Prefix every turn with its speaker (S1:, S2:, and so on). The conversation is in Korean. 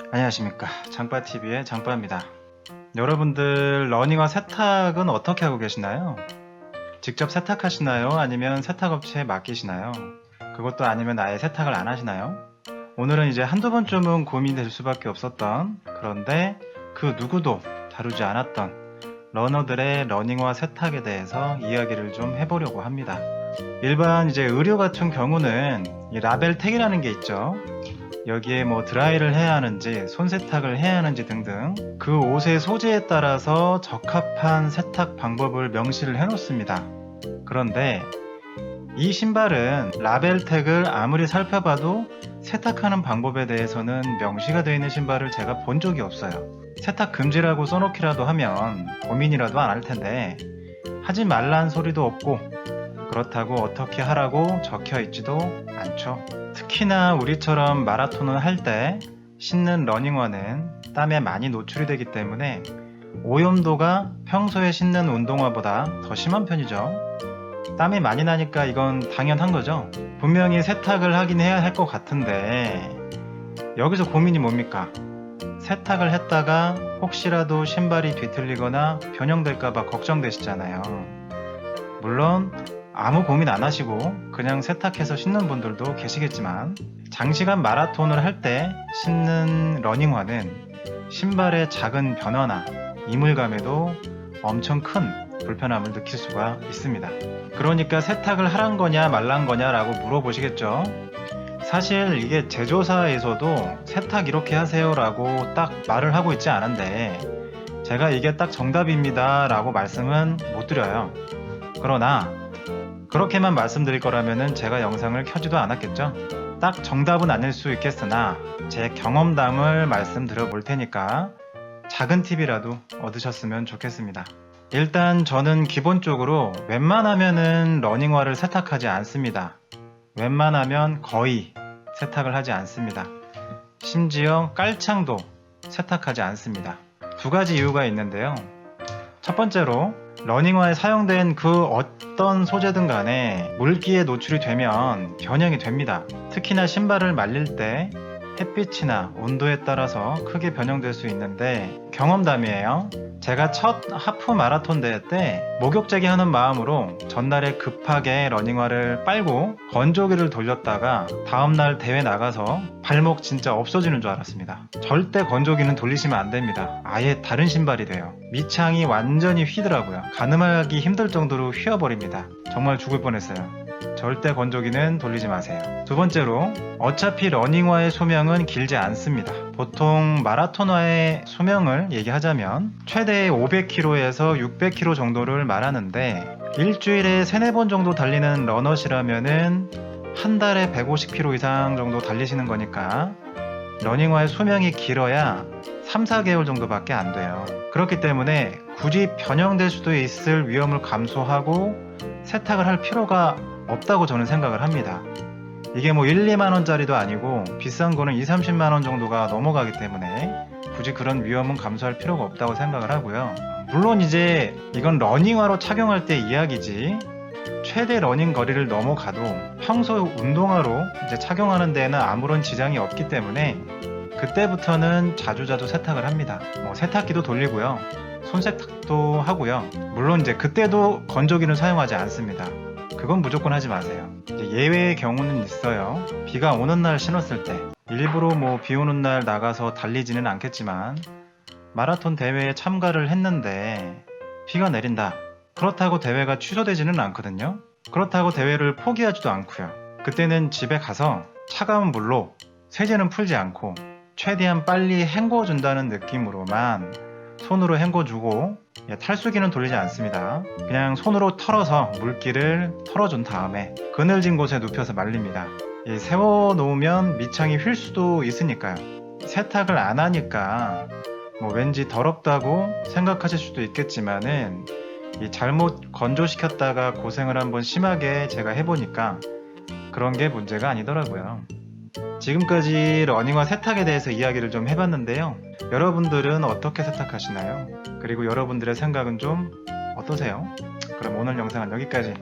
S1: 안녕하십니까, 장빠TV의 장빠입니다. 여러분들 러닝화 세탁은 어떻게 하고 계시나요? 직접 세탁하시나요? 아니면 세탁업체에 맡기시나요? 그것도 아니면 아예 세탁을 안 하시나요? 오늘은 이제 한두 번쯤은 고민될 수밖에 없었던, 그런데 그 누구도 다루지 않았던 러너들의 러닝화 세탁에 대해서 이야기를 좀 해보려고 합니다. 일반 이제 의류 같은 경우는 이 라벨 택이라는 게 있죠. 여기에 뭐 드라이를 해야 하는지 손 세탁을 해야 하는지 등등 그 옷의 소재에 따라서 적합한 세탁 방법을 명시를 해 놓습니다. 그런데 이 신발은 라벨 택을 아무리 살펴봐도 세탁하는 방법에 대해서는 명시가 되어 있는 신발을 제가 본 적이 없어요. 세탁 금지라고 써놓기라도 하면 고민이라도 안 할 텐데 하지 말란 소리도 없고 그렇다고 어떻게 하라고 적혀 있지도 않죠. 특히나 우리처럼 마라톤을 할 때 신는 러닝화는 땀에 많이 노출이 되기 때문에 오염도가 평소에 신는 운동화보다 더 심한 편이죠. 땀이 많이 나니까 이건 당연한 거죠. 분명히 세탁을 하긴 해야 할 것 같은데 여기서 고민이 뭡니까? 세탁을 했다가 혹시라도 신발이 뒤틀리거나 변형될까봐 걱정되시잖아요. 물론 아무 고민 안 하시고 그냥 세탁해서 신는 분들도 계시겠지만 장시간 마라톤을 할 때 신는 러닝화는 신발의 작은 변화나 이물감에도 엄청 큰 불편함을 느낄 수가 있습니다. 그러니까 세탁을 하란 거냐 말란 거냐 라고 물어보시겠죠. 사실 이게 제조사에서도 세탁 이렇게 하세요 라고 딱 말을 하고 있지 않은데 제가 이게 딱 정답입니다 라고 말씀은 못 드려요. 그러나 그렇게만 말씀드릴 거라면 제가 영상을 켜지도 않았겠죠. 딱 정답은 아닐 수 있겠으나 제 경험담을 말씀드려 볼 테니까 작은 팁이라도 얻으셨으면 좋겠습니다. 일단 저는 기본적으로 웬만하면은 러닝화를 세탁하지 않습니다. 웬만하면 거의 세탁을 하지 않습니다. 심지어 깔창도 세탁하지 않습니다. 두 가지 이유가 있는데요. 첫 번째로 러닝화에 사용된 그 어떤 소재든 간에 물기에 노출이 되면 변형이 됩니다. 특히나 신발을 말릴 때 햇빛이나 온도에 따라서 크게 변형될 수 있는데 경험담이에요. 제가 첫 하프 마라톤 대회 때 목욕제기 하는 마음으로 전날에 급하게 러닝화를 빨고 건조기를 돌렸다가 다음날 대회 나가서 발목 진짜 없어지는 줄 알았습니다. 절대 건조기는 돌리시면 안 됩니다. 아예 다른 신발이 돼요. 밑창이 완전히 휘더라고요. 가늠하기 힘들 정도로 휘어버립니다. 정말 죽을 뻔했어요. 절대 건조기는 돌리지 마세요. 두 번째로 어차피 러닝화의 수명은 길지 않습니다. 보통 마라톤화의 수명을 얘기하자면 최대 500km에서 600km 정도를 말하는데 일주일에 3-4번 정도 달리는 러너시라면은 한 달에 150km 이상 정도 달리시는 거니까 러닝화의 수명이 길어야 3-4개월 정도밖에 안 돼요. 그렇기 때문에 굳이 변형될 수도 있을 위험을 감수하고 세탁을 할 필요가 없다고 저는 생각을 합니다. 이게 뭐 1-2만원짜리도 아니고 비싼 거는 2-30만원 정도가 넘어가기 때문에 굳이 그런 위험은 감수할 필요가 없다고 생각을 하고요. 물론 이제 이건 러닝화로 착용할 때 이야기지 최대 러닝 거리를 넘어가도 평소 운동화로 이제 착용하는 데에는 아무런 지장이 없기 때문에 그때부터는 자주자주 세탁을 합니다. 세탁기도 돌리고요. 손세탁도 하고요. 물론 이제 그때도 건조기는 사용하지 않습니다. 그건 무조건 하지 마세요. 예외의 경우는 있어요. 비가 오는 날 신었을 때 일부러 비 오는 날 나가서 달리지는 않겠지만 마라톤 대회에 참가를 했는데 비가 내린다. 그렇다고 대회가 취소되지는 않거든요. 그렇다고 대회를 포기하지도 않고요. 그때는 집에 가서 차가운 물로 세제는 풀지 않고 최대한 빨리 헹궈준다는 느낌으로만 손으로 헹궈주고 탈수기는 돌리지 않습니다. 그냥 손으로 털어서 물기를 털어준 다음에 그늘진 곳에 눕혀서 말립니다. 세워놓으면 밑창이 휠 수도 있으니까요. 세탁을 안 하니까 왠지 더럽다고 생각하실 수도 있겠지만은 잘못 건조시켰다가 고생을 한번 심하게 제가 해보니까 그런 게 문제가 아니더라고요. 지금까지 러닝화 세탁에 대해서 이야기를 좀 해봤는데요. 여러분들은 어떻게 세탁하시나요? 그리고 여러분들의 생각은 좀 어떠세요? 그럼 오늘 영상은 여기까지.